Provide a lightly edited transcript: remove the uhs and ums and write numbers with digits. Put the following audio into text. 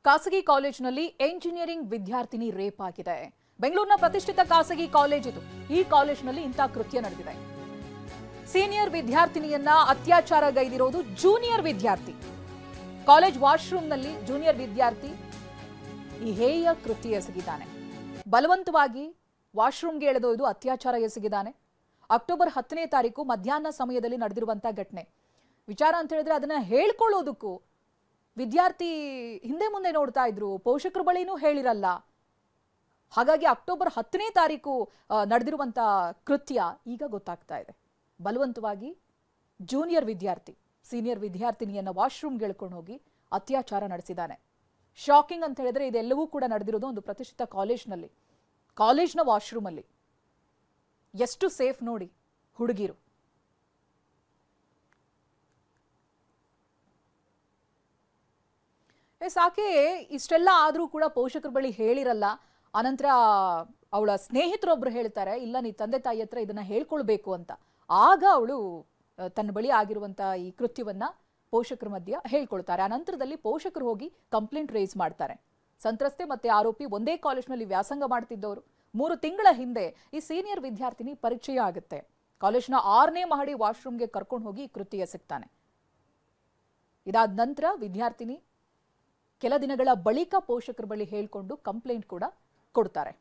ಖಾಸಗಿ ಕಾಲೇಜಿನಲ್ಲಿ ಎಂಜಿನಿಯರಿಂಗ್ ವಿದ್ಯಾರ್ಥಿನಿ ರೇಪ್ ಆಗಿದೆ. ಬೆಂಗಳೂರಿನ ಪ್ರತಿಷ್ಠಿತ ಖಾಸಗಿ ಕಾಲೇಜ್ ಇದು. ಈ ಕಾಲೇಜಿನಲ್ಲಿ ಇಂಥ ಕೃತ್ಯ ನಡೆದಿದೆ. ಸೀನಿಯರ್ ವಿದ್ಯಾರ್ಥಿನಿಯನ್ನ ಅತ್ಯಾಚಾರಗೈದಿರೋದು ಜೂನಿಯರ್ ವಿದ್ಯಾರ್ಥಿ. ಕಾಲೇಜ್ ವಾಶ್ರೂಮ್ನಲ್ಲಿ ಜೂನಿಯರ್ ವಿದ್ಯಾರ್ಥಿ ಈ ಹೇಯ ಕೃತ್ಯ ಎಸಗಿದ್ದಾನೆ. ಬಲವಂತವಾಗಿ ವಾಶ್ರೂಮ್ಗೆ ಎಳೆದೊಯ್ದು ಅತ್ಯಾಚಾರ ಎಸಗಿದ್ದಾನೆ. ಅಕ್ಟೋಬರ್ 10ನೇ ತಾರೀಕು ಮಧ್ಯಾಹ್ನ ಸಮಯದಲ್ಲಿ ನಡೆದಿರುವಂತಹ ಘಟನೆ. ವಿಚಾರ ಅಂತ ಹೇಳಿದ್ರೆ ಅದನ್ನ ಹೇಳ್ಕೊಳ್ಳೋದಕ್ಕೂ ವಿದ್ಯಾರ್ಥಿ ಹಿಂದೆ ಮುಂದೆ ನೋಡ್ತಾ ಇದ್ರು, ಪೋಷಕರ ಬಳಿನೂ ಹೇಳಿರಲ್ಲ. ಹಾಗಾಗಿ ಅಕ್ಟೋಬರ್ 10ನೇ ತಾರೀಕು ನಡೆದಿರುವಂತ ಕೃತ್ಯ ಈಗ ಗೊತ್ತಾಗ್ತಾ ಇದೆ. ಬಲವಂತವಾಗಿ ಜೂನಿಯರ್ ವಿದ್ಯಾರ್ಥಿ ಸೀನಿಯರ್ ವಿದ್ಯಾರ್ಥಿನಿಯನ್ನ ವಾಶ್ರೂಮ್ಗೆ ಎಳ್ಕೊಂಡು ಹೋಗಿ ಅತ್ಯಾಚಾರ ನಡೆಸಿದ್ದಾನೆ. ಶಾಕಿಂಗ್ ಅಂತ ಹೇಳಿದ್ರೆ ಇದೆಲ್ಲವೂ ಕೂಡ ನಡೆದಿರೋದು ಒಂದು ಪ್ರತಿಷ್ಠಿತ ಕಾಲೇಜ್ನ ವಾಶ್ರೂಮ್ ಅಲ್ಲಿ. ಎಷ್ಟು ಸೇಫ್ ನೋಡಿ ಹುಡುಗಿರು. ಸಾಕೆ ಇಷ್ಟೆಲ್ಲ ಆದ್ರೂ ಕೂಡ ಪೋಷಕರ ಬಳಿ ಹೇಳಿರಲ್ಲ. ಅನಂತರ ಅವಳ ಸ್ನೇಹಿತರೊಬ್ರು ಹೇಳ್ತಾರೆ, ಇಲ್ಲ ನೀ ತಂದೆ ತಾಯಿ ಹತ್ರ ಇದನ್ನ ಹೇಳ್ಕೊಳ್ಬೇಕು ಅಂತ. ಆಗ ಅವಳು ತನ್ನ ಬಳಿ ಆಗಿರುವಂತ ಈ ಕೃತ್ಯವನ್ನ ಪೋಷಕರ ಮಧ್ಯೆ ಹೇಳ್ಕೊಳ್ತಾರೆ. ಆ ನಂತರದಲ್ಲಿ ಪೋಷಕರು ಹೋಗಿ ಕಂಪ್ಲೇಂಟ್ ರೇಸ್ ಮಾಡ್ತಾರೆ. ಸಂತ್ರಸ್ತೆ ಮತ್ತೆ ಆರೋಪಿ ಒಂದೇ ಕಾಲೇಜ್ನಲ್ಲಿ ವ್ಯಾಸಂಗ ಮಾಡ್ತಿದ್ದವರು. 3 ತಿಂಗಳ ಹಿಂದೆ ಈ ಸೀನಿಯರ್ ವಿದ್ಯಾರ್ಥಿನಿ ಪರಿಚಯ ಆಗುತ್ತೆ. ಕಾಲೇಜ್ನ 6ನೇ ಮಹಡಿ ವಾಶ್ರೂಮ್ಗೆ ಕರ್ಕೊಂಡು ಹೋಗಿ ಕೃತ್ಯ ಎಸಗ್ತಾನೆ. ಇದಾದ ನಂತರ ವಿದ್ಯಾರ್ಥಿನಿ ಕೆಲ ದಿನಗಳ ಬಳಿಕ ಪೋಷಕರ ಬಳಿ ಹೇಳ್ಕೊಂಡು ಕಂಪ್ಲೇಂಟ್ ಕೂಡ ಕೊಡ್ತಾರೆ.